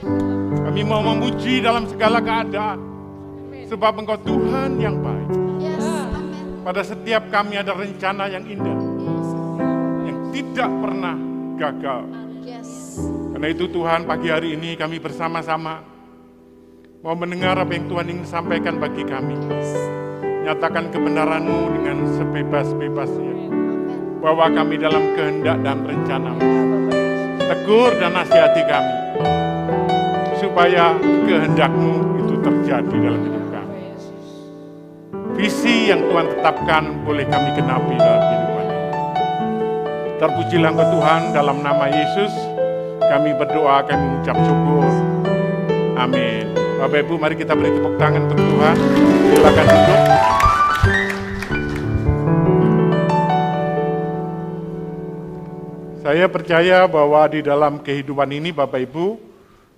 Kami mau memuji dalam segala keadaan, sebab Engkau Tuhan yang baik. Pada setiap kami ada rencana yang indah, yang tidak pernah gagal. Karena itu Tuhan, pagi hari ini kami bersama-sama mau mendengar apa yang Tuhan ingin sampaikan bagi kami. Nyatakan kebenaran-Mu dengan sebebas-bebasnya, bahwa kami dalam kehendak dan rencana-Mu. Tegur dan nasihati kami, supaya kehendak-Mu itu terjadi dalam hidup kami. Visi yang Tuhan tetapkan boleh kami genapi dalam kehidupan ini. Terpujilah Engkau Tuhan, dalam nama Yesus kami berdoa, kami mengucap syukur. Amin. Bapak Ibu, mari kita beri tepuk tangan untuk Tuhan. Silakan duduk. Saya percaya bahwa di dalam kehidupan ini Bapak Ibu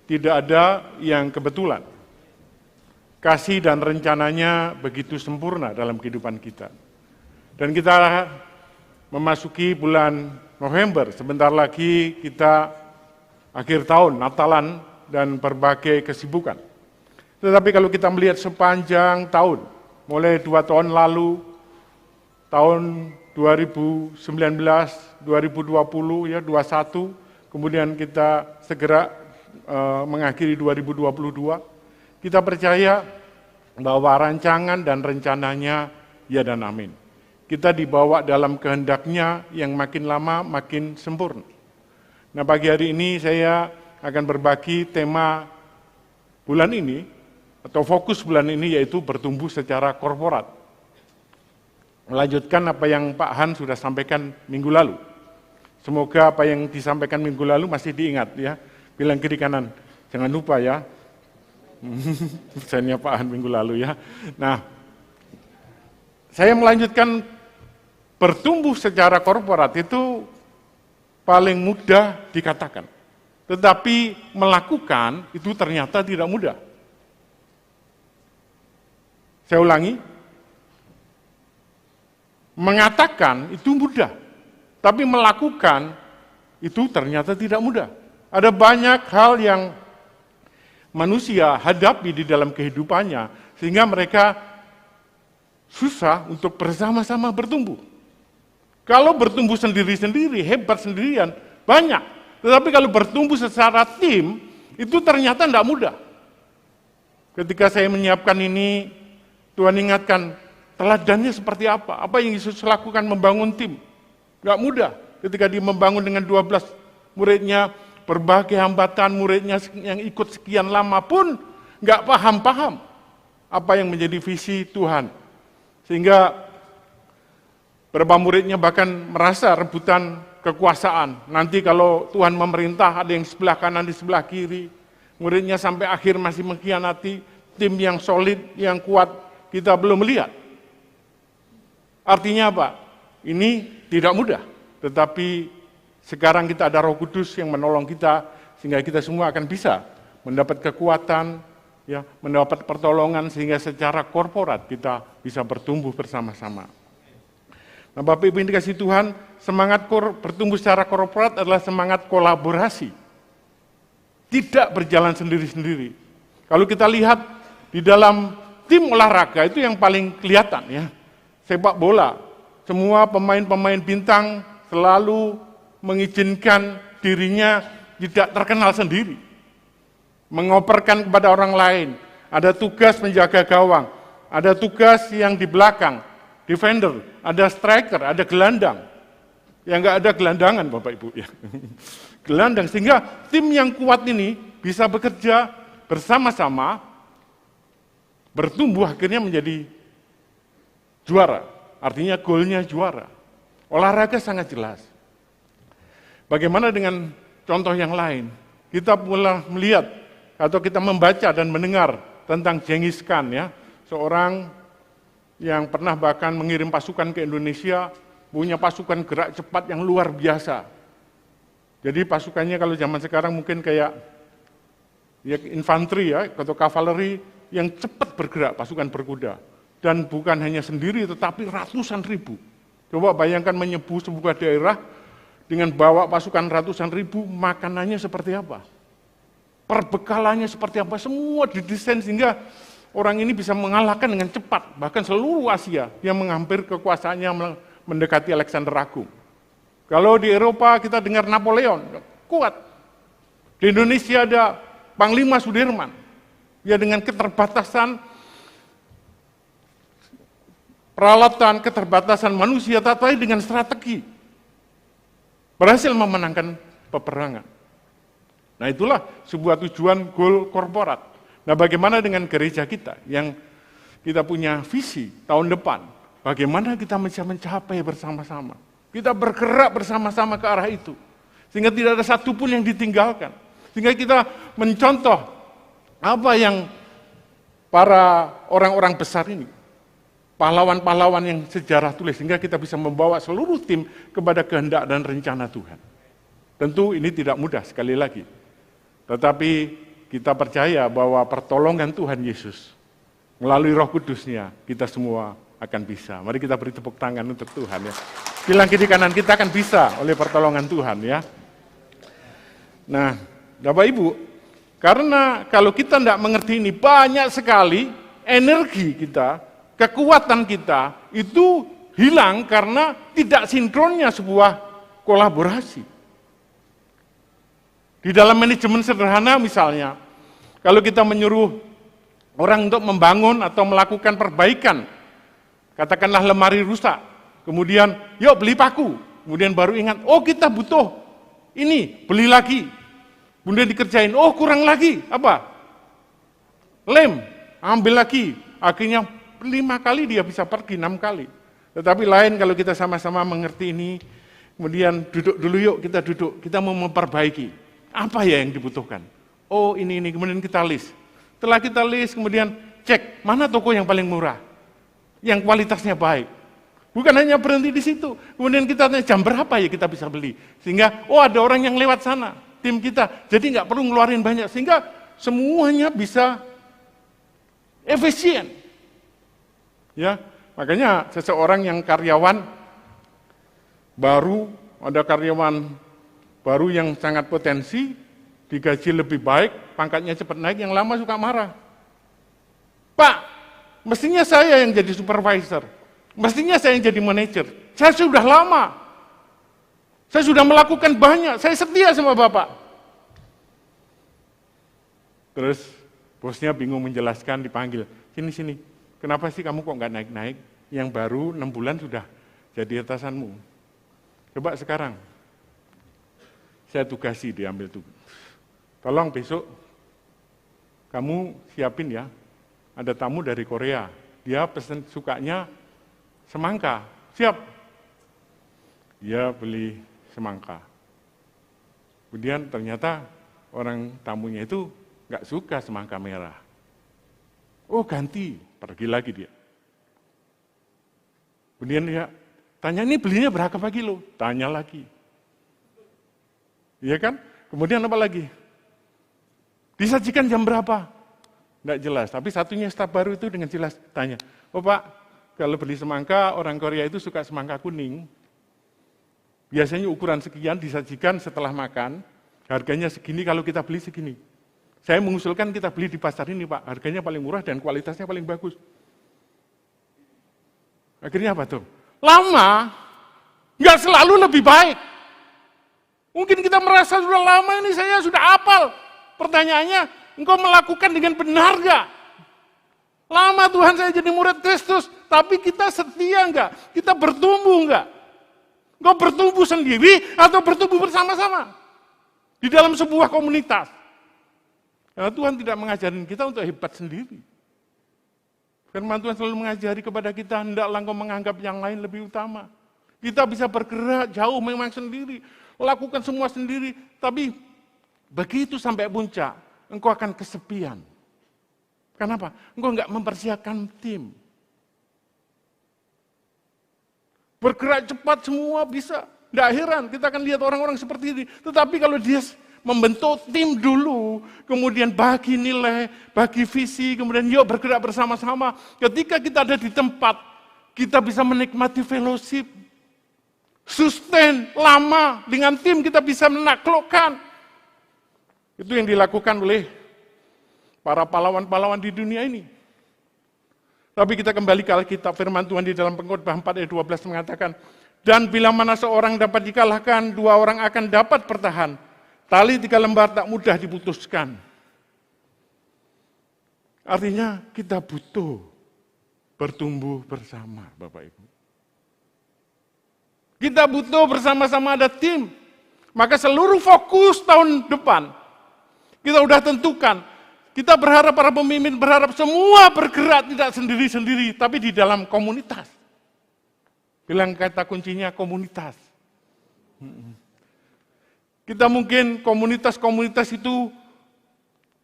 tidak ada yang kebetulan. Kasih dan rencananya begitu sempurna dalam kehidupan kita. Dan kita memasuki bulan November, sebentar lagi kita akhir tahun, Natalan dan berbagai kesibukan. Tetapi kalau kita melihat sepanjang tahun, mulai 2 tahun lalu, tahun 2019, 2020, ya 21, kemudian kita segera mengakhiri 2022, kita percaya bahwa rancangan dan rencananya ya dan amin. Kita dibawa dalam kehendaknya yang makin lama makin sempurna. Nah, pagi hari ini saya akan berbagi tema bulan ini, atau fokus bulan ini, yaitu bertumbuh secara korporat. Melanjutkan apa yang Pak Han sudah sampaikan minggu lalu. Semoga apa yang disampaikan minggu lalu masih diingat ya. Bilang kiri kanan, jangan lupa ya. Pesannya Pak Han minggu lalu ya. Nah, saya melanjutkan bertumbuh secara korporat itu paling mudah dikatakan. Tetapi melakukan itu ternyata tidak mudah. Saya ulangi, mengatakan itu mudah, tapi melakukan itu ternyata tidak mudah. Ada banyak hal yang manusia hadapi di dalam kehidupannya, sehingga mereka susah untuk bersama-sama bertumbuh. Kalau bertumbuh sendiri-sendiri, hebat sendirian, banyak. Tetapi kalau bertumbuh secara tim, itu ternyata tidak mudah. Ketika saya menyiapkan ini, Tuhan ingatkan, teladannya seperti apa? Apa yang Yesus lakukan membangun tim? Gak mudah. Ketika dia membangun dengan 12 muridnya, berbagai hambatan muridnya yang ikut sekian lama pun gak paham-paham apa yang menjadi visi Tuhan. Sehingga beberapa muridnya bahkan merasa rebutan kekuasaan. Nanti kalau Tuhan memerintah, ada yang sebelah kanan, di sebelah kiri. Muridnya sampai akhir masih mengkhianati. Tim yang solid, yang kuat, kita belum melihat. Artinya apa? Ini tidak mudah, tetapi sekarang kita ada Roh Kudus yang menolong kita, sehingga kita semua akan bisa mendapat kekuatan, ya, mendapat pertolongan, sehingga secara korporat kita bisa bertumbuh bersama-sama. Nah, Bapak Ibu yang dikasihi Tuhan, semangat bertumbuh secara korporat adalah semangat kolaborasi. Tidak berjalan sendiri-sendiri. Kalau kita lihat di dalam tim olahraga itu yang paling kelihatan ya. Sepak bola, semua pemain-pemain bintang selalu mengizinkan dirinya tidak terkenal sendiri. Mengoperkan kepada orang lain. Ada tugas menjaga gawang, ada tugas yang di belakang, defender, ada striker, ada gelandang. Yang enggak ada gelandangan Bapak Ibu ya. Gelandang, sehingga tim yang kuat ini bisa bekerja bersama-sama, bertumbuh akhirnya menjadi juara, artinya golnya juara. Olahraga sangat jelas. Bagaimana dengan contoh yang lain? Kita mulai melihat atau kita membaca dan mendengar tentang Genghis Khan ya, seorang yang pernah bahkan mengirim pasukan ke Indonesia, punya pasukan gerak cepat yang luar biasa. Jadi pasukannya kalau zaman sekarang mungkin kayak ya infanteri ya, atau kavaleri yang cepat bergerak, pasukan berkuda. Dan bukan hanya sendiri, tetapi ratusan ribu. Coba bayangkan menyebu sebuah daerah dengan bawa pasukan ratusan ribu, makanannya seperti apa? perbekalannya seperti apa, semua didesain sehingga orang ini bisa mengalahkan dengan cepat, bahkan seluruh Asia yang menghampir kekuasaannya mendekati Alexander Agung. Kalau di Eropa kita dengar Napoleon, kuat. Di Indonesia ada Panglima Sudirman, ya dengan keterbatasan peralatan, keterbatasan manusia, tapi dengan strategi berhasil memenangkan peperangan. Nah itulah sebuah tujuan goal korporat. Nah bagaimana dengan gereja kita yang kita punya visi tahun depan, bagaimana kita bisa mencapai bersama-sama. Kita bergerak bersama-sama ke arah itu, sehingga tidak ada satupun yang ditinggalkan. Sehingga kita mencontoh apa yang para orang-orang besar ini, pahlawan-pahlawan yang sejarah tulis, sehingga kita bisa membawa seluruh tim kepada kehendak dan rencana Tuhan. Tentu ini tidak mudah sekali lagi, tetapi kita percaya bahwa pertolongan Tuhan Yesus melalui Roh Kudus-Nya kita semua akan bisa. Mari kita beri tepuk tangan untuk Tuhan ya. Bilang kiri kanan, kita akan bisa oleh pertolongan Tuhan ya. Nah, Bapak Ibu, karena kalau kita tidak mengerti ini, banyak sekali energi kita, kekuatan kita itu hilang karena tidak sinkronnya sebuah kolaborasi. Di dalam manajemen sederhana misalnya, kalau kita menyuruh orang untuk membangun atau melakukan perbaikan, katakanlah lemari rusak, kemudian yuk beli paku, kemudian baru ingat, oh kita butuh ini, beli lagi. Kemudian dikerjain, oh kurang lagi, apa? Lem, ambil lagi. Akhirnya 5 kali dia bisa pergi, 6 kali. Tetapi lain kalau kita sama-sama mengerti ini, kemudian duduk dulu yuk, kita mau memperbaiki. Apa ya yang dibutuhkan? Oh ini, kemudian kita list. Setelah kita list, kemudian cek, mana toko yang paling murah? Yang kualitasnya baik. Bukan hanya berhenti di situ. Kemudian kita tanya jam berapa ya kita bisa beli. Sehingga, oh ada orang yang lewat sana. Tim kita, jadi nggak perlu ngeluarin banyak, sehingga semuanya bisa efisien. Ya, makanya seseorang yang karyawan baru, ada karyawan baru yang sangat potensi, digaji lebih baik, pangkatnya cepat naik, yang lama suka marah. Pak, mestinya saya yang jadi supervisor, mestinya saya yang jadi manajer, saya sudah lama. Saya sudah melakukan banyak, saya setia sama Bapak. Terus bosnya bingung menjelaskan, dipanggil, sini, kenapa sih kamu kok nggak naik-naik? Yang baru 6 bulan sudah jadi atasanmu. Coba sekarang, saya tugasi diambil tugas. Tolong besok kamu siapin ya, ada tamu dari Korea, dia pesen sukanya semangka, siap. Dia beli semangka. Kemudian ternyata orang tamunya itu nggak suka semangka merah. Oh ganti, pergi lagi dia. Kemudian dia tanya, ini belinya berapa kilo? Tanya lagi. Iya kan? Kemudian apa lagi? Disajikan jam berapa? Nggak jelas, tapi satunya staf baru itu dengan jelas tanya, oh Pak, kalau beli semangka, orang Korea itu suka semangka kuning. Biasanya ukuran sekian disajikan setelah makan, harganya segini kalau kita beli segini. Saya mengusulkan kita beli di pasar ini Pak, harganya paling murah dan kualitasnya paling bagus. Akhirnya apa tuh? Lama, nggak selalu lebih baik. Mungkin kita merasa sudah lama ini saya sudah hafal. Pertanyaannya, engkau melakukan dengan benar nggak? Lama Tuhan saya jadi murid Kristus, tapi kita setia nggak? Kita bertumbuh nggak? Engkau bertumbuh sendiri atau bertumbuh bersama-sama di dalam sebuah komunitas. Karena Tuhan tidak mengajarin kita untuk hebat sendiri. Firman Tuhan selalu mengajari kepada kita, hendaklah engkau menganggap yang lain lebih utama. Kita bisa bergerak jauh memang sendiri, lakukan semua sendiri, tapi begitu sampai puncak, engkau akan kesepian. Kenapa? Engkau enggak mempersiapkan tim. Bergerak cepat semua bisa. Tidak heran, kita akan lihat orang-orang seperti ini. Tetapi kalau dia membentuk tim dulu, kemudian bagi nilai, bagi visi, kemudian yuk bergerak bersama-sama. Ketika kita ada di tempat, kita bisa menikmati fellowship. Sustain, lama, dengan tim kita bisa menaklukkan. Itu yang dilakukan oleh para pahlawan-pahlawan di dunia ini. Tapi kita kembali ke Alkitab, firman Tuhan di dalam Pengkhotbah 4 ayat 12 mengatakan, dan bila mana seorang dapat dikalahkan, dua orang akan dapat bertahan. Tali 3 lembar tak mudah diputuskan. Artinya kita butuh bertumbuh bersama, Bapak Ibu. Kita butuh bersama-sama ada tim. Maka seluruh fokus tahun depan, kita udah tentukan. Kita berharap, para pemimpin berharap semua bergerak tidak sendiri-sendiri, tapi di dalam komunitas. Bilang kata kuncinya komunitas. Kita mungkin komunitas-komunitas itu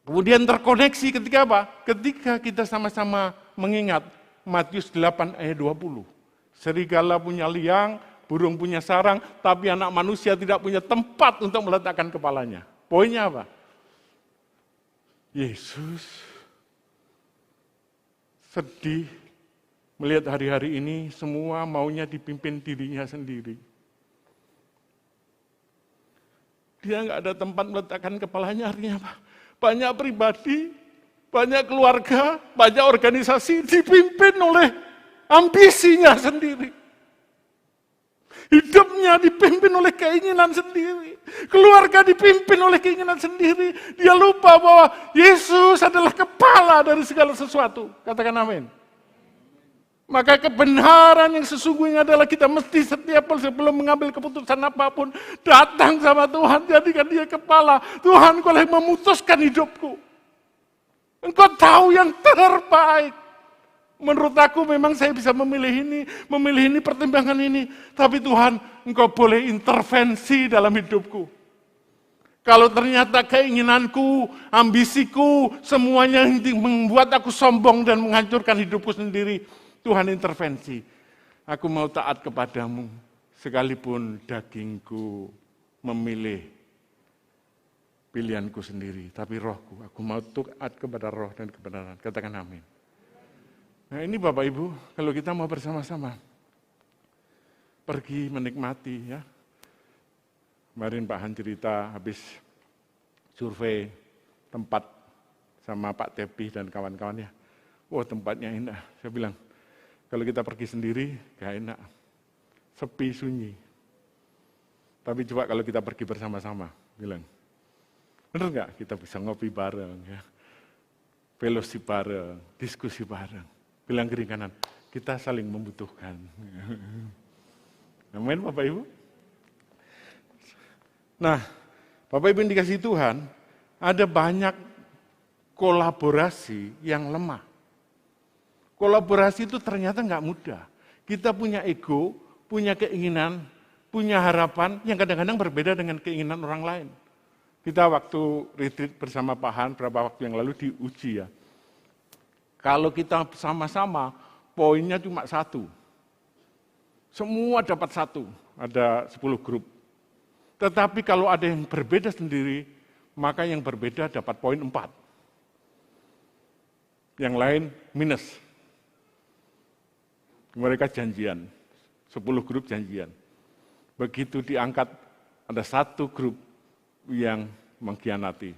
kemudian terkoneksi ketika apa? Ketika kita sama-sama mengingat Matius 8 ayat 20. Serigala punya liang, burung punya sarang, tapi anak manusia tidak punya tempat untuk meletakkan kepalanya. Poinnya apa? Yesus sedih melihat hari-hari ini semua maunya dipimpin dirinya sendiri. Dia nggak ada tempat meletakkan kepalanya, artinya apa? Banyak pribadi, banyak keluarga, banyak organisasi dipimpin oleh ambisinya sendiri. Hidupnya dipimpin oleh keinginan sendiri. Keluarga dipimpin oleh keinginan sendiri. Dia lupa bahwa Yesus adalah kepala dari segala sesuatu. Katakan amin. Maka kebenaran yang sesungguhnya adalah kita mesti setiap sebelum mengambil keputusan apapun, datang sama Tuhan, jadikan dia kepala. Tuhan, Engkau yang memutuskan hidupku. Engkau tahu yang terbaik. Menurut aku memang saya bisa memilih ini, pertimbangan ini. Tapi Tuhan, Engkau boleh intervensi dalam hidupku. Kalau ternyata keinginanku, ambisiku, semuanya membuat aku sombong dan menghancurkan hidupku sendiri, Tuhan intervensi. Aku mau taat kepadamu, sekalipun dagingku memilih pilihanku sendiri. Tapi rohku, aku mau taat kepada roh dan kebenaran. Katakan amin. Nah ini Bapak Ibu, kalau kita mau bersama-sama pergi menikmati ya. Kemarin Pak Han cerita habis survei tempat sama Pak Tepi dan kawan-kawannya. Wah tempatnya indah. Saya bilang, kalau kita pergi sendiri gak enak. Sepi, sunyi. Tapi coba kalau kita pergi bersama-sama, bilang, bener gak kita bisa ngopi bareng ya. Fellowship bareng, diskusi bareng. Bilang kiri kanan, kita saling membutuhkan. Amin Bapak Ibu. Nah, Bapak Ibu yang dikasih Tuhan, ada banyak kolaborasi yang lemah. Kolaborasi itu ternyata nggak mudah. Kita punya ego, punya keinginan, punya harapan yang kadang-kadang berbeda dengan keinginan orang lain. Kita waktu retreat bersama Pak Han beberapa waktu yang lalu diuji ya. Kalau kita sama-sama, poinnya cuma 1. Semua dapat 1, ada 10 grup. Tetapi kalau ada yang berbeda sendiri, maka yang berbeda dapat poin 4. Yang lain minus. Mereka janjian, 10 grup janjian. Begitu diangkat, ada 1 grup yang mengkhianati.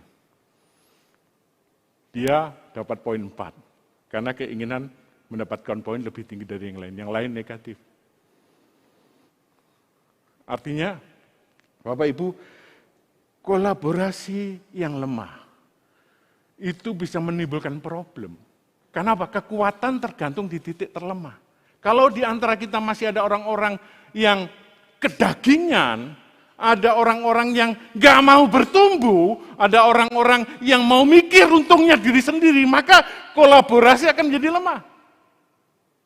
Dia dapat poin 4. Karena keinginan mendapatkan poin lebih tinggi dari yang lain negatif. Artinya, Bapak Ibu, kolaborasi yang lemah, itu bisa menimbulkan problem. Kenapa? Kekuatan tergantung di titik terlemah. Kalau di antara kita masih ada orang-orang yang kedagingan, ada orang-orang yang gak mau bertumbuh, ada orang-orang yang mau mikir untungnya diri sendiri, maka kolaborasi akan menjadi lemah.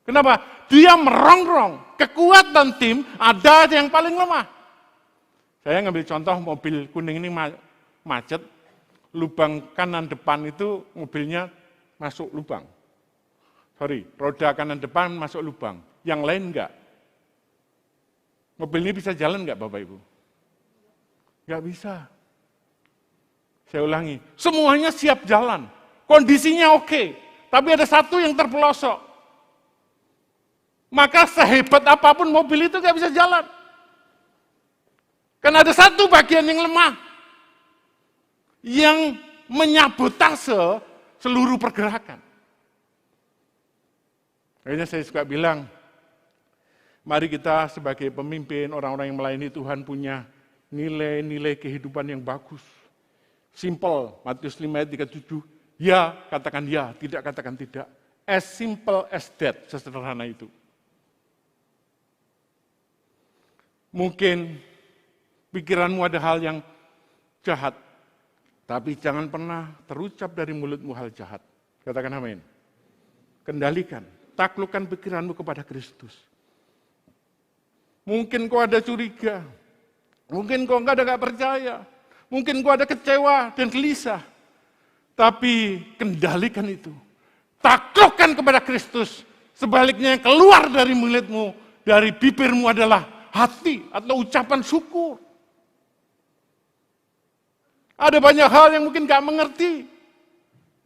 Kenapa? Dia merongrong, kekuatan tim ada yang paling lemah. Saya ngambil contoh mobil kuning ini macet, lubang kanan depan itu mobilnya masuk lubang. Roda kanan depan masuk lubang, yang lain enggak. Mobil ini bisa jalan enggak Bapak Ibu? Enggak bisa. Saya ulangi, semuanya siap jalan, kondisinya oke, tapi ada satu yang terpelosok. Maka sehebat apapun mobil itu enggak bisa jalan. Karena ada satu bagian yang lemah. yang menyabotase seluruh pergerakan. Akhirnya saya suka bilang, mari kita sebagai pemimpin, orang-orang yang melayani Tuhan punya nilai-nilai kehidupan yang bagus. Simple, Matius 5 ayat 37, ya katakan ya, tidak katakan tidak. As simple as that, sesederhana itu. Mungkin pikiranmu ada hal yang jahat, tapi jangan pernah terucap dari mulutmu hal jahat. Katakan amin. Kendalikan, taklukkan pikiranmu kepada Kristus. Mungkin kau ada curiga, mungkin kau ada gak percaya, mungkin kau ada kecewa dan gelisah. Tapi kendalikan itu. Taklukkan kepada Kristus. Sebaliknya yang keluar dari mulutmu, dari bibirmu adalah hati atau ucapan syukur. Ada banyak hal yang mungkin gak mengerti.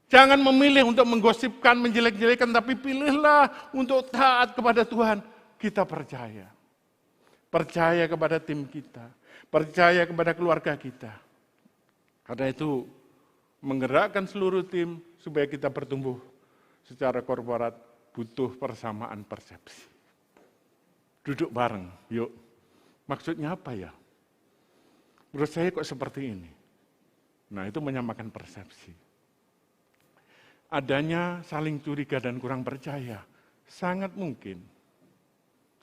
Jangan memilih untuk menggosipkan, menjelek-jelekan, tapi pilihlah untuk taat kepada Tuhan. Kita percaya. Percaya kepada tim kita. Percaya kepada keluarga kita. Karena itu, menggerakkan seluruh tim supaya kita bertumbuh secara korporat butuh persamaan persepsi. Duduk bareng, yuk. Maksudnya apa ya? Menurut saya kok seperti ini? Nah, itu menyamakan persepsi. Adanya saling curiga dan kurang percaya, sangat mungkin.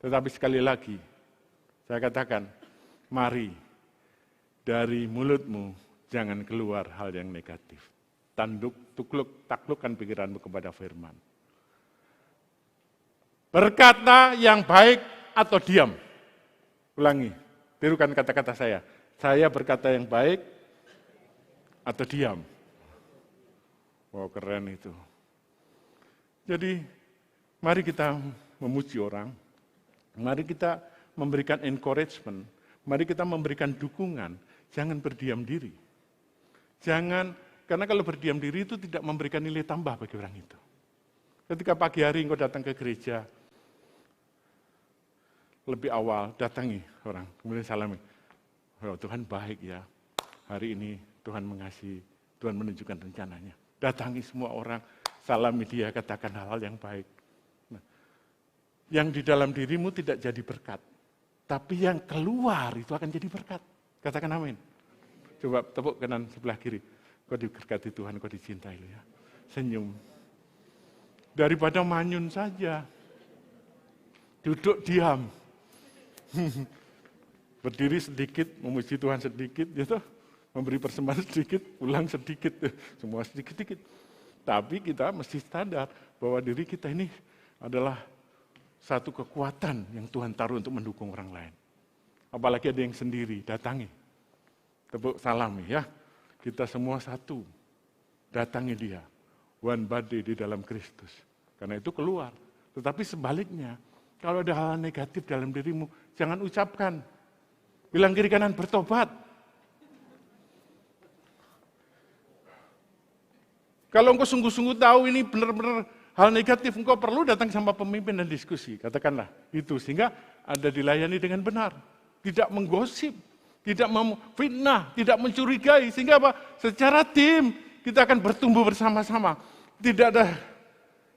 Tetapi sekali lagi, saya katakan, mari dari mulutmu jangan keluar hal yang negatif. Taklukkan pikiranmu kepada firman. Berkata yang baik atau diam. Ulangi, tirukan kata-kata saya. Saya berkata yang baik atau diam. Wow, keren itu. Jadi, mari kita memuji orang. Mari kita memberikan encouragement. Mari kita memberikan dukungan. Jangan berdiam diri. Jangan, karena kalau berdiam diri itu tidak memberikan nilai tambah bagi orang itu. Ketika pagi hari engkau datang ke gereja, lebih awal datangi orang, kemudian salami. Oh, Tuhan baik ya, hari ini Tuhan mengasihi, Tuhan menunjukkan rencananya. Datangi semua orang, salami dia, katakan hal-hal yang baik. Nah, yang di dalam dirimu tidak jadi berkat, tapi yang keluar itu akan jadi berkat. Katakan amin. Coba tepuk kanan sebelah kiri. Kau diberkati Tuhan, kau dicintai ya. Senyum. Daripada manyun saja. Duduk diam. Berdiri sedikit, memuji Tuhan sedikit, gitu. Memberi persembahan sedikit, pulang sedikit, semua sedikit-sedikit. Tapi kita mesti sadar bahwa diri kita ini adalah satu kekuatan yang Tuhan taruh untuk mendukung orang lain. Apalagi ada yang sendiri, datangi. Tepuk salami ya. Kita semua satu, datangi dia. One body di dalam Kristus. Karena itu keluar. Tetapi sebaliknya, kalau ada hal negatif dalam dirimu, jangan ucapkan. Bilang kiri kanan bertobat. Kalau engkau sungguh-sungguh tahu ini benar-benar hal negatif, engkau perlu datang sama pemimpin dan diskusi. Katakanlah itu, sehingga ada dilayani dengan benar. Tidak menggosip, tidak memfitnah, tidak mencurigai. Sehingga apa? Secara tim, kita akan bertumbuh bersama-sama. Tidak ada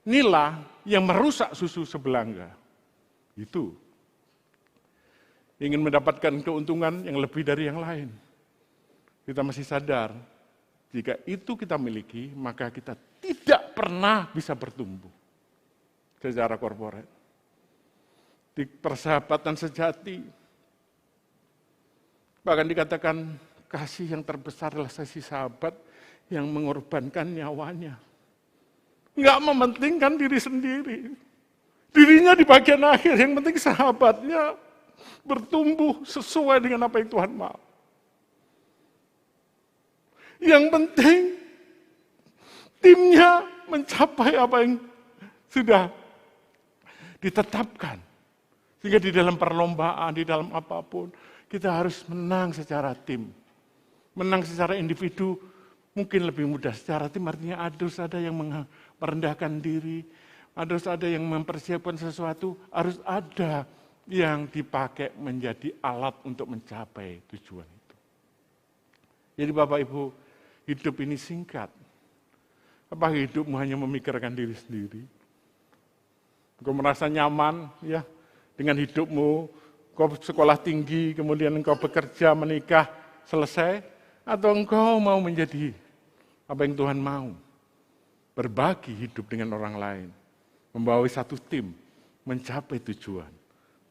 nila yang merusak susu sebelanga. Itu. Ingin mendapatkan keuntungan yang lebih dari yang lain. Kita masih sadar, jika itu kita miliki, maka kita tidak pernah bisa bertumbuh secara korporat. Di persahabatan sejati, bahkan dikatakan kasih yang terbesar adalah kasih sahabat yang mengorbankan nyawanya. Enggak mementingkan diri sendiri. Dirinya di bagian akhir, yang penting sahabatnya bertumbuh sesuai dengan apa yang Tuhan mau. Yang penting timnya mencapai apa yang sudah ditetapkan. Sehingga di dalam perlombaan, di dalam apapun, kita harus menang secara tim. Menang secara individu mungkin lebih mudah. Secara tim artinya ada yang merendahkan diri, ada yang mempersiapkan sesuatu, harus ada yang dipakai menjadi alat untuk mencapai tujuan itu. Jadi Bapak Ibu, hidup ini singkat. Apa hidupmu hanya memikirkan diri sendiri? Engkau merasa nyaman ya dengan hidupmu, kau sekolah tinggi, kemudian engkau bekerja, menikah, selesai, atau engkau mau menjadi apa yang Tuhan mau? Berbagi hidup dengan orang lain, membawa satu tim, mencapai tujuan.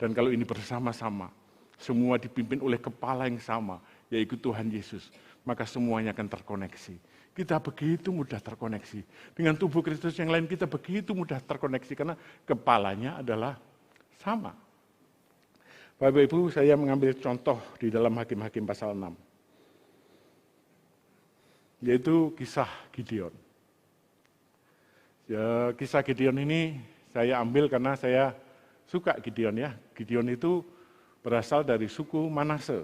Dan kalau ini bersama-sama, semua dipimpin oleh kepala yang sama, yaitu Tuhan Yesus, maka semuanya akan terkoneksi. Kita begitu mudah terkoneksi. Dengan tubuh Kristus yang lain kita begitu mudah terkoneksi karena kepalanya adalah sama. Bapak Ibu, saya mengambil contoh di dalam Hakim-Hakim pasal 6. Yaitu kisah Gideon. Ya, kisah Gideon ini saya ambil karena saya suka Gideon ya. Gideon itu berasal dari suku Manase,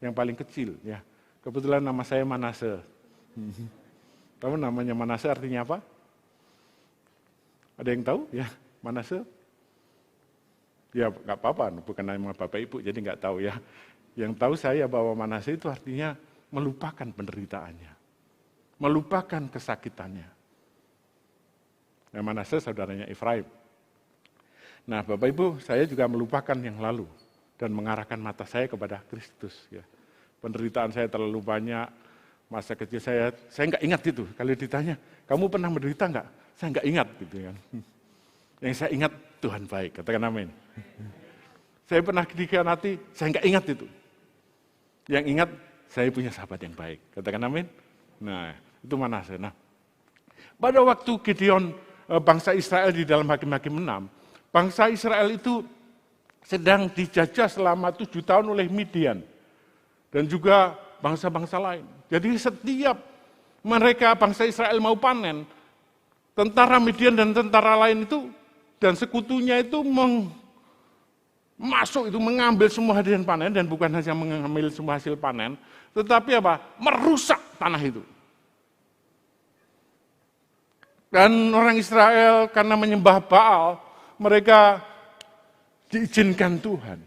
yang paling kecil ya. Kebetulan nama saya Manase. Tahu namanya Manase artinya apa? Ada yang tahu ya Manase? Ya nggak apa-apa, bukan nama Bapak Ibu, jadi nggak tahu ya. Yang tahu saya bahwa Manase itu artinya melupakan penderitaannya, melupakan kesakitannya. Nah, Manase saudaranya Efraim. Nah Bapak Ibu, saya juga melupakan yang lalu dan mengarahkan mata saya kepada Kristus ya. Penderitaan saya terlalu banyak, masa kecil saya nggak ingat itu. Kalau ditanya, kamu pernah menderita nggak? Saya nggak ingat gitu kan. Yang saya ingat Tuhan baik, katakan amin. Saya pernah dikhianati, saya nggak ingat itu. Yang ingat saya punya sahabat yang baik, katakan amin. Nah itu Manase. Nah pada waktu Gideon bangsa Israel di dalam Hakim-Hakim 6, bangsa Israel itu sedang dijajah selama 7 tahun oleh Midian dan juga bangsa-bangsa lain. Jadi setiap mereka bangsa Israel mau panen, tentara Midian dan tentara lain itu dan sekutunya itu masuk itu mengambil semua hasil panen dan bukan hanya mengambil semua hasil panen, tetapi apa? Merusak tanah itu. Dan orang Israel karena menyembah Baal, mereka diizinkan Tuhan.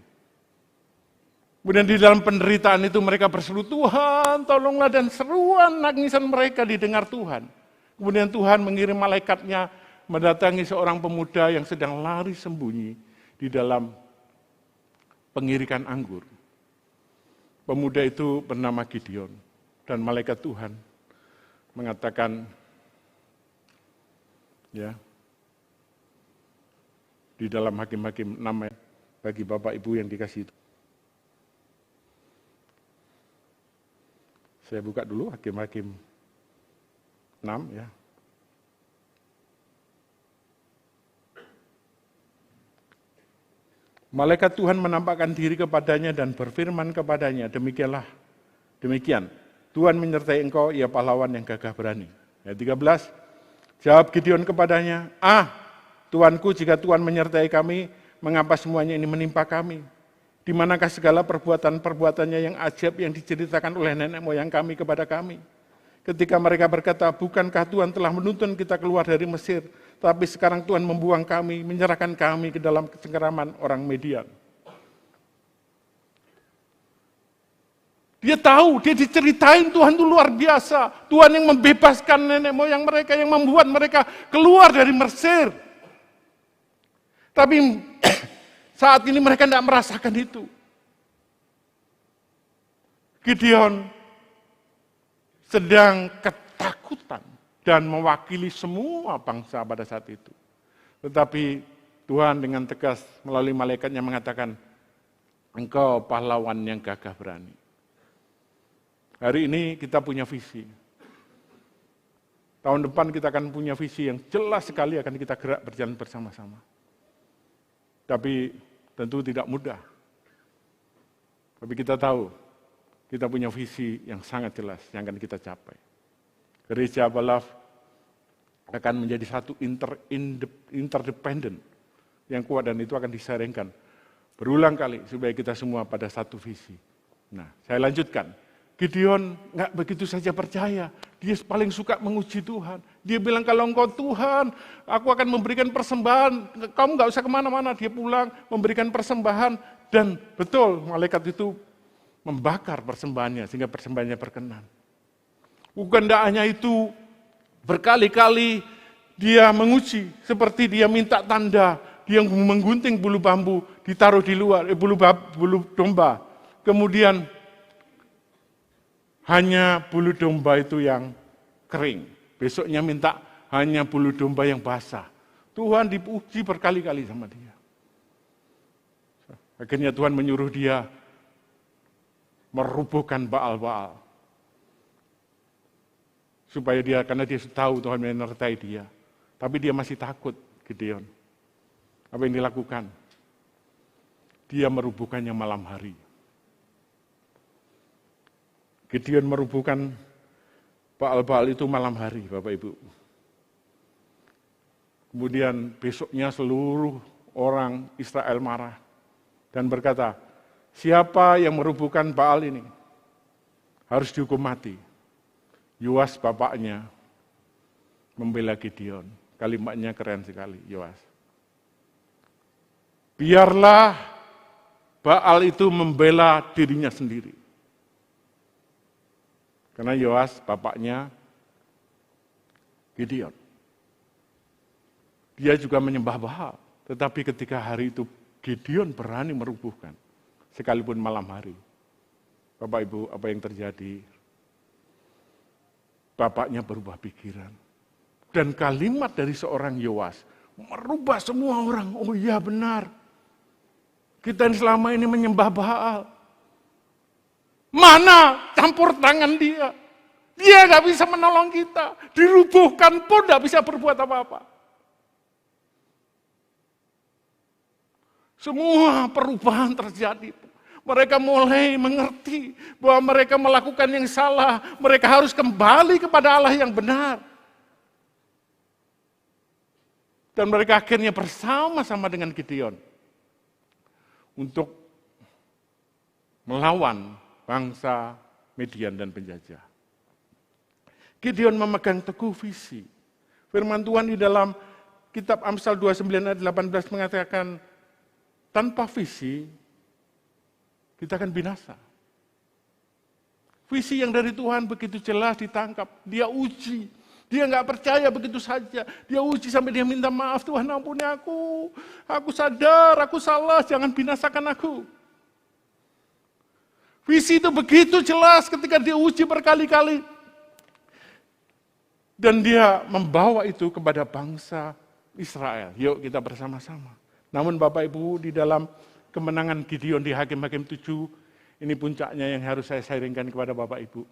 Kemudian di dalam penderitaan itu mereka berseru, Tuhan tolonglah, dan seruan nangisan mereka didengar Tuhan. Kemudian Tuhan mengirim malaikatnya mendatangi seorang pemuda yang sedang lari sembunyi di dalam pengirikan anggur. Pemuda itu bernama Gideon, dan malaikat Tuhan mengatakan, ya, di dalam Hakim-Hakim 6 bagi Bapak Ibu yang dikasih itu. Saya buka dulu Hakim-Hakim 6 ya. Malaikat Tuhan menampakkan diri kepadanya dan berfirman kepadanya, demikian, Tuhan menyertai engkau, ia pahlawan yang gagah berani. Ayat 13, jawab Gideon kepadanya, Tuanku, jika Tuhan menyertai kami, mengapa semuanya ini menimpa kami? Di manakah segala perbuatan-perbuatannya yang ajaib yang diceritakan oleh nenek moyang kami kepada kami? Ketika mereka berkata, bukankah Tuhan telah menuntun kita keluar dari Mesir, tapi sekarang Tuhan membuang kami, menyerahkan kami ke dalam kecengkeraman orang Midian. Dia tahu, dia diceritain Tuhan itu luar biasa. Tuhan yang membebaskan nenek moyang mereka, yang membuat mereka keluar dari Mesir. Tapi saat ini mereka tidak merasakan itu. Gideon sedang ketakutan dan mewakili semua bangsa pada saat itu. Tetapi Tuhan dengan tegas melalui malaikatnya mengatakan, engkau pahlawan yang gagah berani. Hari ini kita punya visi. Tahun depan kita akan punya visi yang jelas sekali akan kita gerak berjalan bersama-sama. Tapi tentu tidak mudah. Tapi kita tahu, kita punya visi yang sangat jelas yang akan kita capai. Gereja Balaf akan menjadi satu interdependent yang kuat, dan itu akan disaringkan berulang kali supaya kita semua pada satu visi. Nah, saya lanjutkan. Gideon nggak begitu saja percaya, dia paling suka menguji Tuhan. Dia bilang, kalau engkau Tuhan, aku akan memberikan persembahan, kamu nggak usah kemana-mana. Dia pulang memberikan persembahan, dan betul malaikat itu membakar persembahannya sehingga persembahannya berkenan. Bukan tidak hanya itu, berkali-kali dia menguji, seperti dia minta tanda, dia menggunting bulu bambu, ditaruh di luar, bulu domba. Kemudian hanya bulu domba itu yang kering. Besoknya minta hanya bulu domba yang basah. Tuhan diuji berkali-kali sama dia. Akhirnya Tuhan menyuruh dia merubuhkan Baal-Baal. Supaya dia, karena dia tahu Tuhan menyertai dia. Tapi dia masih takut, Gideon. Apa yang dilakukan? Dia merubuhkannya malam hari. Gideon merubuhkan Baal-Baal itu malam hari, Bapak Ibu. Kemudian besoknya seluruh orang Israel marah dan berkata, siapa yang merubuhkan Baal ini harus dihukum mati. Yoas bapaknya membela Gideon. Kalimatnya keren sekali, Yoas. Biarlah Baal itu membela dirinya sendiri. Karena Yoas bapaknya Gideon. Dia juga menyembah Baal. Tetapi ketika hari itu Gideon berani merubuhkan. Sekalipun malam hari. Bapak Ibu, apa yang terjadi? Bapaknya berubah pikiran. Dan kalimat dari seorang Yoas merubah semua orang. Oh iya benar. Kita yang selama ini menyembah Baal. Mana campur tangan dia? Dia gak bisa menolong kita. Dirubuhkan pun gak bisa berbuat apa-apa. Semua perubahan terjadi. Mereka mulai mengerti bahwa mereka melakukan yang salah. Mereka harus kembali kepada Allah yang benar. Dan mereka akhirnya bersama-sama dengan Gideon untuk melawan bangsa Midian dan penjajah. Gideon memegang teguh visi. Firman Tuhan di dalam kitab Amsal 29 ayat 18 mengatakan, tanpa visi, kita akan binasa. Visi yang dari Tuhan begitu jelas ditangkap, dia uji. Dia nggak percaya begitu saja. Dia uji sampai dia minta maaf, Tuhan ampuni aku. Aku sadar, aku salah, jangan binasakan aku. Visi itu begitu jelas ketika dia uji berkali-kali. Dan dia membawa itu kepada bangsa Israel. Yuk kita bersama-sama. Namun Bapak Ibu, di dalam kemenangan Gideon di Hakim-Hakim 7, ini puncaknya yang harus saya sharingkan kepada Bapak Ibu.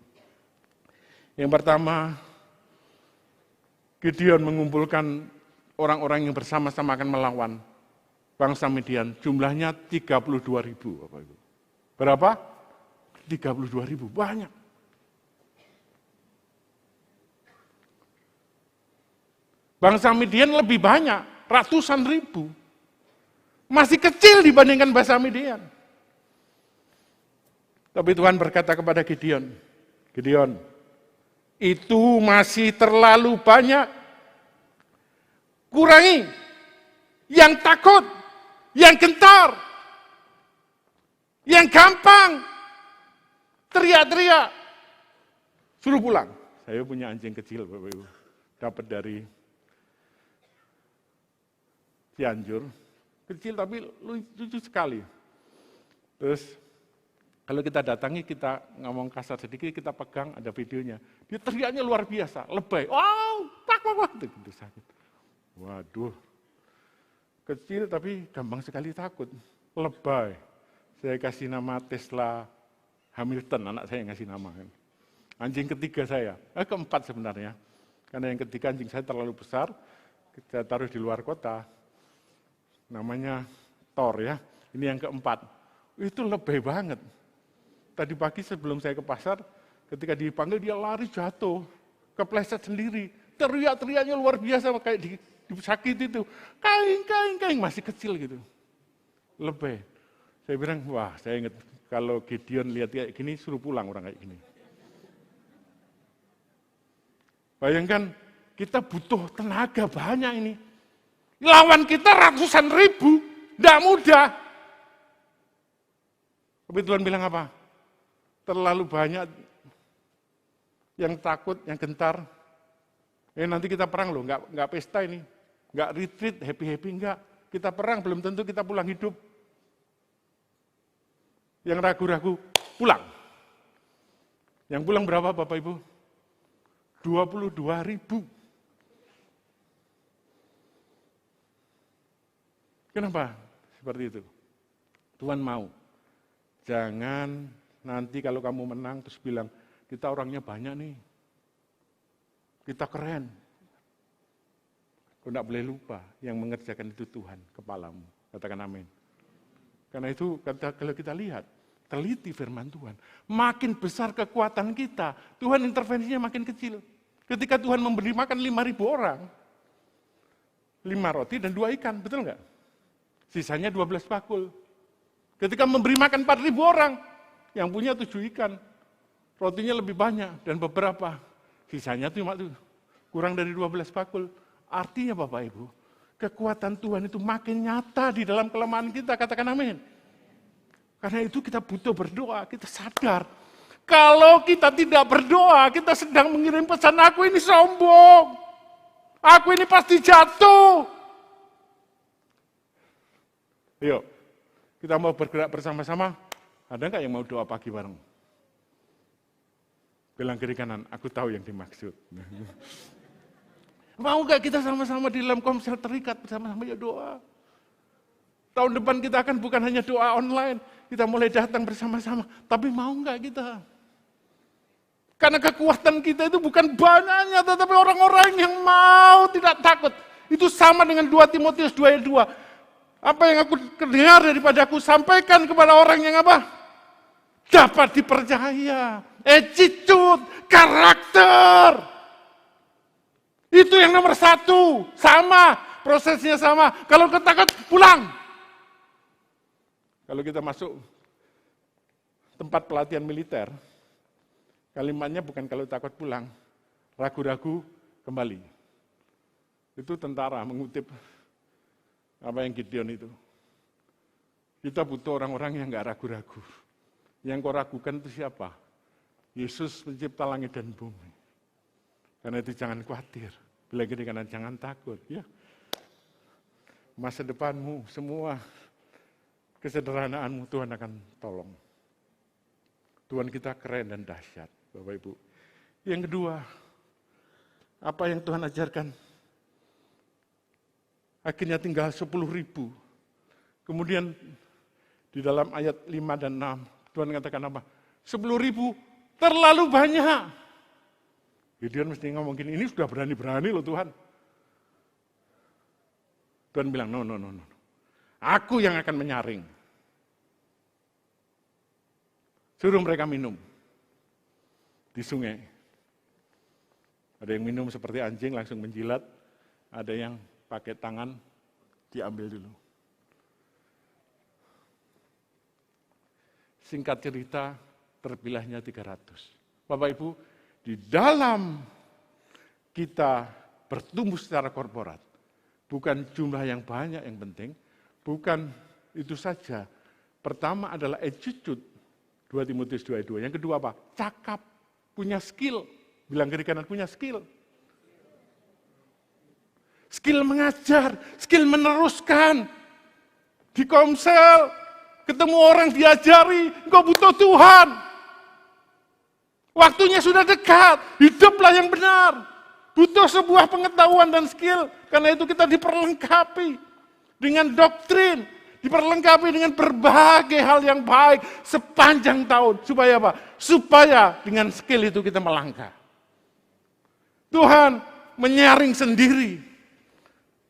Yang pertama, Gideon mengumpulkan orang-orang yang bersama-sama akan melawan bangsa Midian. Jumlahnya 32.000, Bapak Ibu. Berapa? 32.000, banyak. Bangsa Midian lebih banyak, ratusan ribu. Masih kecil dibandingkan bangsa Midian. Tapi Tuhan berkata kepada Gideon, Gideon, itu masih terlalu banyak. Kurangi yang takut, yang gentar, yang gampang, teriak-teriak. Suruh pulang. Saya punya anjing kecil, Bapak Ibu. Dapat dari Cianjur. Kecil tapi lucu sekali. Terus kalau kita datangi, kita ngomong kasar sedikit, kita pegang, ada videonya. Dia teriaknya luar biasa, lebay. Wow, pak, gitu sakit. Waduh, kecil tapi gampang sekali takut, lebay. Saya kasih nama Tesla Hamilton, anak saya yang ngasih nama. Anjing ketiga saya, keempat sebenarnya. Karena yang ketiga anjing saya terlalu besar, kita taruh di luar kota. Namanya Thor ya, ini yang keempat. Itu lebay banget. Tadi pagi sebelum saya ke pasar, ketika dipanggil dia lari jatuh, kepleset sendiri. Teriak-teriaknya luar biasa, kayak disakiti itu. Kaing, masih kecil gitu. Lebay. Saya bilang, wah saya ingat kalau Gideon lihat kayak gini, suruh pulang orang kayak gini. Bayangkan, kita butuh tenaga banyak ini. Lawan kita ratusan ribu, tidak mudah. Tapi Tuhan bilang apa? Terlalu banyak yang takut, yang gentar. Nanti kita perang loh, nggak pesta ini, nggak retreat, happy-happy, enggak. Kita perang, belum tentu kita pulang hidup. Yang ragu-ragu, pulang. Yang pulang berapa Bapak Ibu? 22.000. Kenapa seperti itu? Tuhan mau. Jangan nanti kalau kamu menang terus bilang, kita orangnya banyak nih. Kita keren. Kau tidak boleh lupa, yang mengerjakan itu Tuhan, kepalamu. Katakan amin. Karena itu kalau kita lihat, teliti firman Tuhan. Makin besar kekuatan kita, Tuhan intervensinya makin kecil. Ketika Tuhan memberi makan 5.000 orang, 5 roti dan 2 ikan, betul nggak? Sisanya 12 bakul. Ketika memberi makan 4.000 orang, yang punya 7 ikan, rotinya lebih banyak dan beberapa. Sisanya cuma tuh kurang dari 12 bakul. Artinya Bapak Ibu, kekuatan Tuhan itu makin nyata di dalam kelemahan kita, katakan amin. Karena itu kita butuh berdoa, kita sadar. Kalau kita tidak berdoa, kita sedang mengirim pesan, aku ini sombong. Aku ini pasti jatuh. Yuk, kita mau bergerak bersama-sama. Ada nggak yang mau doa pagi bareng? Bilang kiri kanan, aku tahu yang dimaksud. Mau nggak kita sama-sama di dalam komsel terikat bersama-sama ya doa. Tahun depan kita akan bukan hanya doa online, kita mulai datang bersama-sama. Tapi mau nggak kita? Karena kekuatan kita itu bukan banyaknya, tetapi orang-orang yang mau tidak takut. Itu sama dengan 2 Timotius 2 ayat 2. Apa yang aku dengar daripada aku sampaikan kepada orang yang apa? Dapat dipercaya. Attitude, karakter. Itu yang nomor 1. Sama, prosesnya sama. Kalau ketakut, pulang. Kalau kita masuk tempat pelatihan militer, kalimatnya bukan kalau takut pulang, ragu-ragu kembali. Itu tentara mengutip apa yang Gideon itu. Kita butuh orang-orang yang gak ragu-ragu. Yang kau ragukan itu siapa? Yesus pencipta langit dan bumi. Karena itu jangan khawatir. Bila gini karena jangan takut. Ya. Masa depanmu, semua kesederhanaanmu Tuhan akan tolong. Tuhan kita keren dan dahsyat, Bapak Ibu. Yang kedua, apa yang Tuhan ajarkan? Akhirnya tinggal 10.000. Kemudian di dalam ayat 5 dan 6, Tuhan katakan apa? 10.000 terlalu banyak. Gideon mesti ngomong gini, ini sudah berani-berani loh Tuhan. Tuhan bilang, no. Aku yang akan menyaring. Suruh mereka minum di sungai. Ada yang minum seperti anjing langsung menjilat, ada yang pakai tangan diambil dulu. Singkat cerita, terpilihnya 300. Bapak Ibu, di dalam kita bertumbuh secara korporat, bukan jumlah yang banyak yang penting, bukan itu saja. Pertama adalah attitude, 2 Timotius 2:2. Yang kedua apa? Cakap, punya skill. Bilang kiri kanan, punya skill. Skill mengajar, skill meneruskan. Di komsel, ketemu orang diajari, engkau butuh Tuhan. Waktunya sudah dekat, hiduplah yang benar. Butuh sebuah pengetahuan dan skill, karena itu kita diperlengkapi dengan doktrin, diperlengkapi dengan berbagai hal yang baik sepanjang tahun. Supaya apa? Supaya dengan skill itu kita melangkah. Tuhan menyaring sendiri.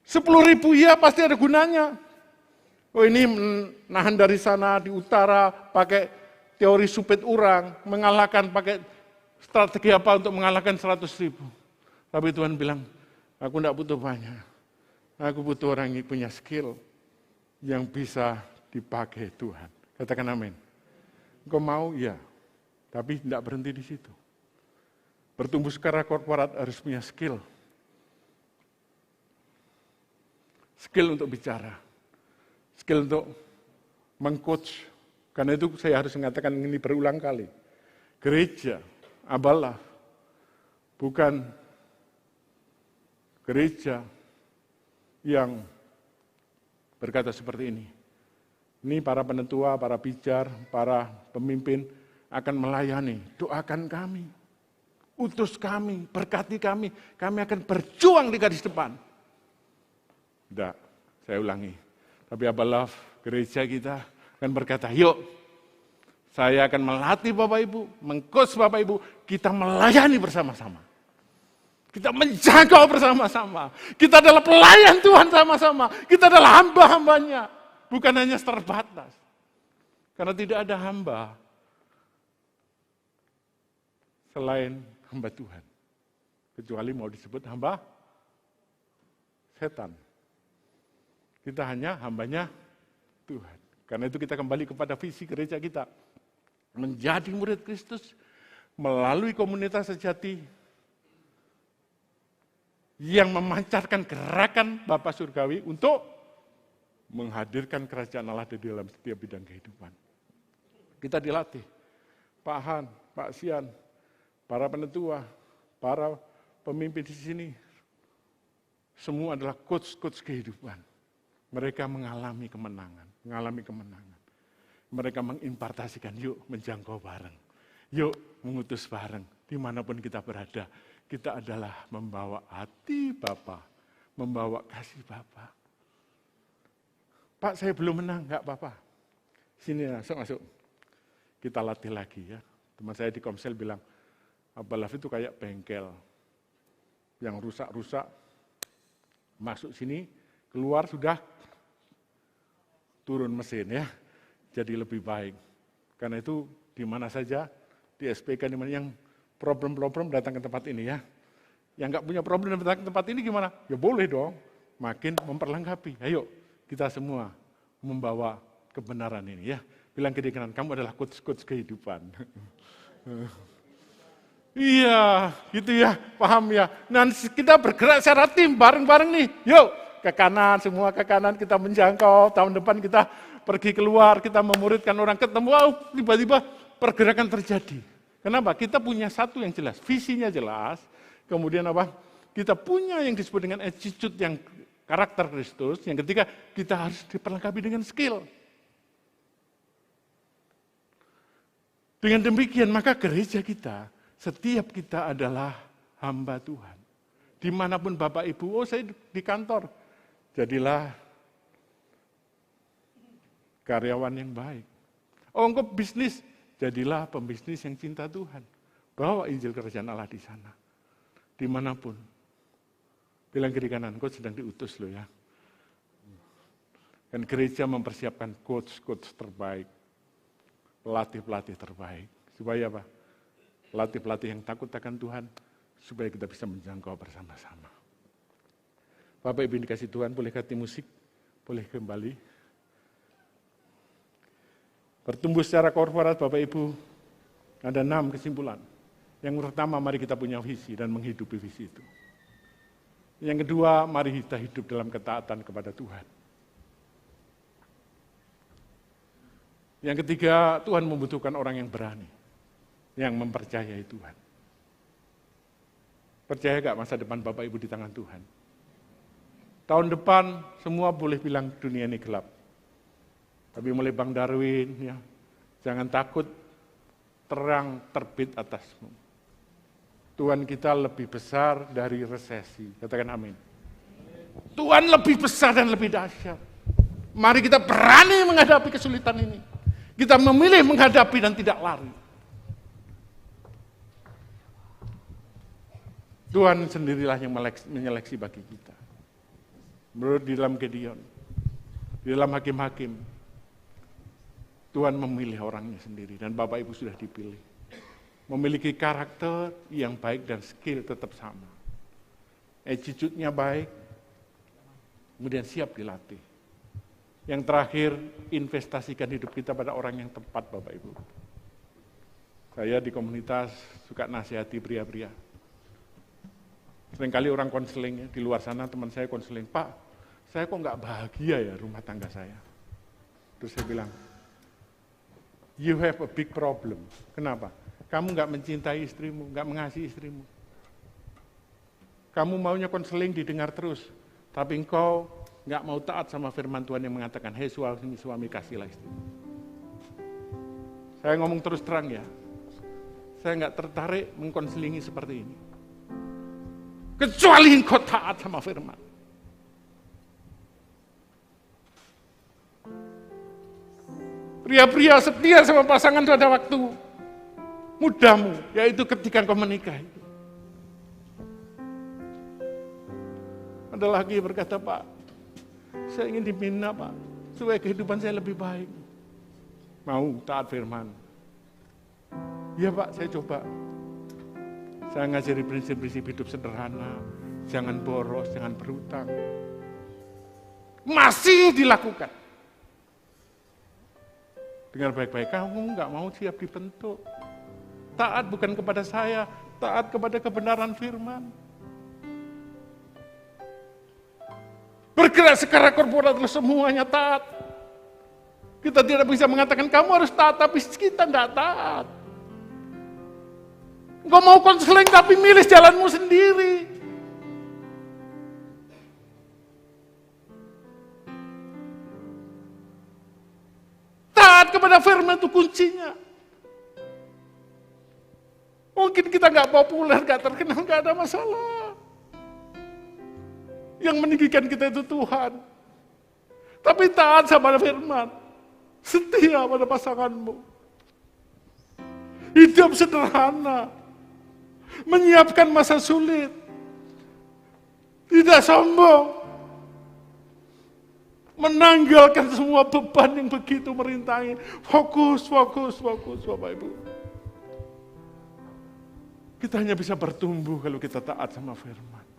10.000 ya pasti ada gunanya. Oh ini nahan dari sana di utara pakai teori supit urang, mengalahkan pakai strategi apa untuk mengalahkan 100.000. Tapi Tuhan bilang, aku tidak butuh banyak. Aku butuh orang yang punya skill yang bisa dipakai Tuhan. Katakan amin. Engkau mau? Ya. Tapi tidak berhenti di situ. Bertumbuh secara korporat harus punya skill. Skill untuk bicara. Skill untuk meng-coach. Karena itu saya harus mengatakan ini berulang kali. Gereja, abalah, bukan gereja yang berkata seperti ini. Ini para penetua, para pijar, para pemimpin akan melayani. Doakan kami, utus kami, berkati kami akan berjuang di garis depan. Tidak, saya ulangi. Tapi Love, gereja kita akan berkata, yuk, saya akan melatih Bapak Ibu, meng-coach Bapak Ibu, kita melayani bersama-sama. Kita menjaga bersama-sama. Kita adalah pelayan Tuhan sama-sama. Kita adalah hamba-hambanya. Bukan hanya terbatas. Karena tidak ada hamba selain hamba Tuhan. Kecuali mau disebut hamba setan. Kita hanya hambanya Tuhan. Karena itu kita kembali kepada visi gereja kita. Menjadi murid Kristus melalui komunitas sejati yang memancarkan gerakan Bapa Surgawi untuk menghadirkan kerajaan Allah di dalam setiap bidang kehidupan. Kita dilatih, Pak Han, Pak Sian, para penetua, para pemimpin di sini, semua adalah coach-coach kehidupan. Mereka mengalami kemenangan. Mereka mengimpartasikan, yuk menjangkau bareng, yuk mengutus bareng, dimanapun kita berada. Kita adalah membawa hati Bapa, membawa kasih Bapa. Pak, saya belum menang, enggak apa-apa. Sini masuk. Kita latih lagi ya. Teman saya di Komsel bilang, Love itu kayak bengkel yang rusak-rusak, masuk sini, keluar sudah turun mesin ya. Jadi lebih baik. Karena itu di mana saja, di SPK di mana yang problem-problem datang ke tempat ini ya. Yang enggak punya problem datang ke tempat ini gimana? Ya boleh dong, makin memperlengkapi. Ayo, kita semua membawa kebenaran ini ya. Bilang ke dia kanan, kamu adalah coach-coach kehidupan. Iya, gitu ya, paham ya. Nanti kita bergerak secara tim, bareng-bareng nih. Yuk, ke kanan, semua ke kanan, kita menjangkau. Tahun depan kita pergi keluar, kita memuridkan orang, ketemu, tiba-tiba pergerakan terjadi. Kenapa? Kita punya satu yang jelas, visinya jelas. Kemudian apa? Kita punya yang disebut dengan attitude yang karakter Kristus. Yang ketiga, kita harus diperlengkapi dengan skill. Dengan demikian, maka gereja kita, setiap kita adalah hamba Tuhan. Dimanapun Bapak Ibu, saya di kantor, jadilah karyawan yang baik. Engkau bisnis, jadilah pembisnis yang cinta Tuhan. Bawa Injil kerajaan Allah di sana. Dimanapun. Bilang kiri kanan, kau sedang diutus loh ya. Dan gereja mempersiapkan coach-coach terbaik. Pelatih-pelatih terbaik. Supaya apa? Pelatih-pelatih yang takut akan Tuhan, supaya kita bisa menjangkau bersama-sama. Bapak Ibu dikasih Tuhan, boleh ganti musik, boleh kembali. Bertumbuh secara korporat Bapak Ibu, ada 6 kesimpulan. Yang pertama, mari kita punya visi dan menghidupi visi itu. Yang kedua, mari kita hidup dalam ketaatan kepada Tuhan. Yang ketiga, Tuhan membutuhkan orang yang berani, yang mempercayai Tuhan. Percaya gak masa depan Bapak Ibu di tangan Tuhan? Tahun depan semua boleh bilang dunia ini gelap. Tapi mulai Bang Darwin, ya, jangan takut, terang terbit atasmu. Tuhan kita lebih besar dari resesi. Katakan amin. Tuhan lebih besar dan lebih dahsyat. Mari kita berani menghadapi kesulitan ini. Kita memilih menghadapi dan tidak lari. Tuhan sendirilah yang menyeleksi bagi kita. Menurut di dalam Gideon, di dalam hakim-hakim, Tuhan memilih orangnya sendiri dan Bapak Ibu sudah dipilih. Memiliki karakter yang baik dan skill tetap sama. Attitude-nya baik, kemudian siap dilatih. Yang terakhir, investasikan hidup kita pada orang yang tepat, Bapak Ibu. Saya di komunitas suka nasihati pria-pria. Seringkali orang konseling, ya, di luar sana teman saya konseling, Pak, saya kok nggak bahagia ya rumah tangga saya. Terus saya bilang, you have a big problem. Kenapa? Kamu nggak mencintai istrimu, nggak mengasihi istrimu. Kamu maunya konseling didengar terus, tapi engkau nggak mau taat sama firman Tuhan yang mengatakan, hei suami kasihlah istri. Saya ngomong terus terang ya, saya nggak tertarik mengkonselingi seperti ini. Kecuali engkau taat sama firman. Pria-pria setia sama pasangan itu ada waktu mudamu, yaitu ketika engkau menikah. Ada lagi berkata, Pak, saya ingin dibina Pak, supaya kehidupan saya lebih baik. Mau taat firman. Iya Pak, saya coba. Saya ngajari prinsip-prinsip hidup sederhana, jangan boros, jangan berhutang. Masih dilakukan. Dengar baik-baik, kamu nggak mau siap dibentuk. Taat bukan kepada saya, taat kepada kebenaran firman. Bergerak secara korporat semuanya taat. Kita tidak bisa mengatakan kamu harus taat, tapi kita tidak taat. Engkau mau konseling tapi milih jalanmu sendiri. Taat kepada firman itu kuncinya. Mungkin kita nggak populer, nggak terkenal, nggak ada masalah. Yang meninggikan kita itu Tuhan. Tapi taat sama firman. Setia pada pasanganmu. Hidup sederhana. Menyiapkan masa sulit. Tidak sombong. Menanggalkan semua beban yang begitu merintangi. Fokus Bapak Ibu. Kita hanya bisa bertumbuh kalau kita taat sama firman.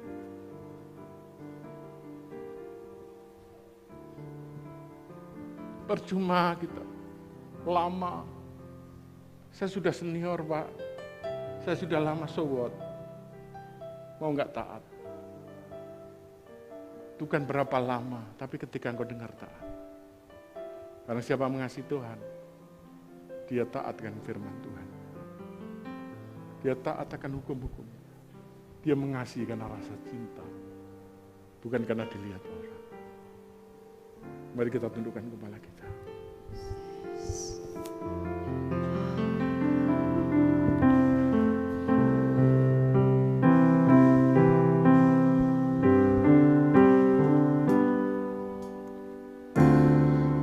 Percuma kita, lama. Saya sudah senior Pak, saya sudah lama sowot. Mau nggak taat? Itu kan berapa lama, tapi ketika engkau dengar taat. Karena siapa mengasihi Tuhan, dia taat akan firman Tuhan. Dia taat akan hukum-hukum. Dia mengasihi karena rasa cinta, bukan karena dilihat orang. Mari kita tundukkan kepala kita.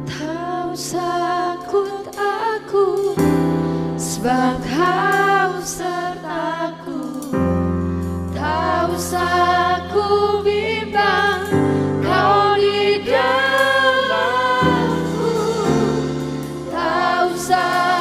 Tak usah takut aku, sebab Kau sertaku. Tak usah aku bimbang, Kau di dalam. Tak usah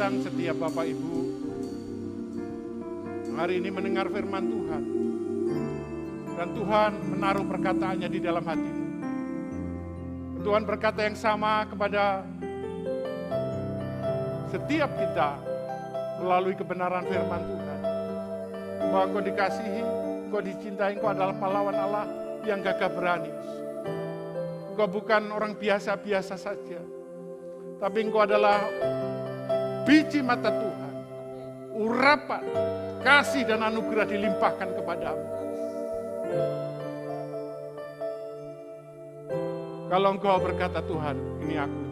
datang setiap Bapak Ibu hari ini mendengar firman Tuhan. Dan Tuhan menaruh perkataannya di dalam hatimu. Tuhan berkata yang sama kepada setiap kita melalui kebenaran firman Tuhan. Bahwa engkau dikasihi, engkau dicintai, engkau adalah pahlawan Allah yang gagah berani. Engkau bukan orang biasa-biasa saja. Tapi engkau adalah biji mata Tuhan. Urapan, kasih dan anugerah dilimpahkan kepadamu. Kalau engkau berkata, Tuhan, ini aku.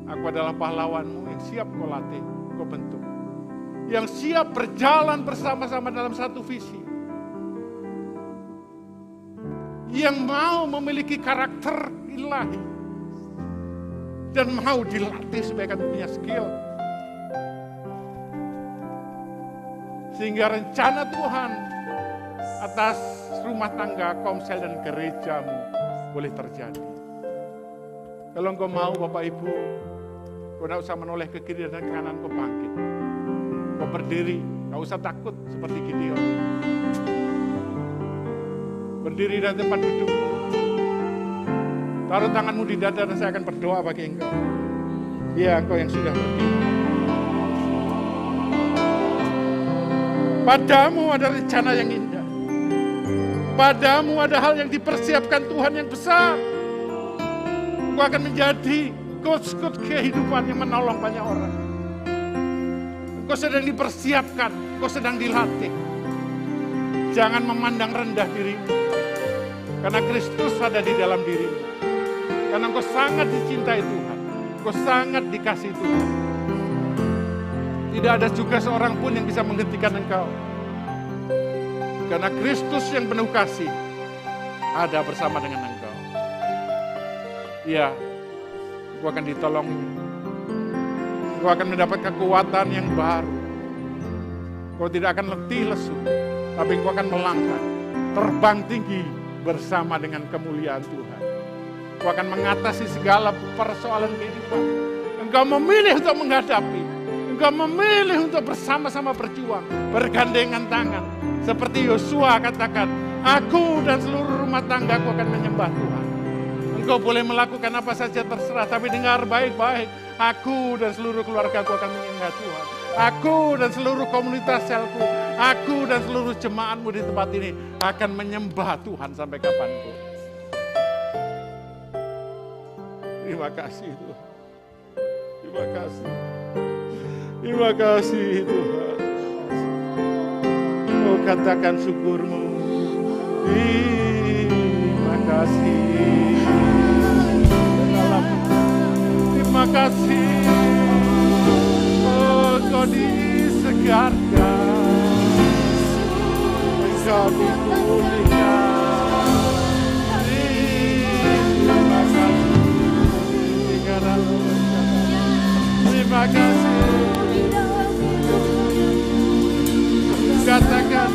Aku adalah pahlawanmu yang siap kau latih, kau bentuk. Yang siap berjalan bersama-sama dalam satu visi. Yang mau memiliki karakter ilahi. Dan mau dilatih supaya kami punya skill. Sehingga rencana Tuhan atas rumah tangga, komsel dan gerejamu boleh terjadi. Kalau engkau mau Bapak Ibu, kau tidak usah menoleh ke kiri dan ke kanan, kau bangkit. Kau berdiri, tidak usah takut seperti Gideon. Berdiri dari tempat dudukmu. Taruh tanganmu di dada dan saya akan berdoa bagi engkau. Ya, engkau yang sudah berdiri. Padamu ada rencana yang indah. Padamu ada hal yang dipersiapkan Tuhan yang besar. Engkau akan menjadi coach kehidupan yang menolong banyak orang. Engkau sedang dipersiapkan, engkau sedang dilatih. Jangan memandang rendah dirimu. Karena Kristus ada di dalam dirimu. Karena engkau sangat dicintai Tuhan. Engkau sangat dikasihi Tuhan. Tidak ada juga seorang pun yang bisa menghentikan engkau. Karena Kristus yang penuh kasih ada bersama dengan engkau. Ya, engkau akan ditolong. Engkau akan mendapat kekuatan yang baru. Engkau tidak akan letih lesu, tapi engkau akan melangkah, terbang tinggi bersama dengan kemuliaan Tuhan. Engkau akan mengatasi segala persoalan kehidupan. Engkau memilih untuk menghadapi. Engkau memilih untuk bersama-sama berjuang, bergandengan tangan. Seperti Yosua katakan, aku dan seluruh rumah tanggaku akan menyembah Tuhan. Engkau boleh melakukan apa saja terserah, tapi dengar baik-baik. Aku dan seluruh keluargaku akan menyembah Tuhan. Aku dan seluruh komunitas selku, aku dan seluruh jemaatmu di tempat ini akan menyembah Tuhan sampai kapanpun. Terima kasih Tuhan. Terima kasih. Terima kasih Tuhan. Oh, katakan syukurmu. Terima kasih. Terima kasih. Oh, kau disegarkan. Engkau dipulihkan. Terima kasih. Terima kasih. Katakan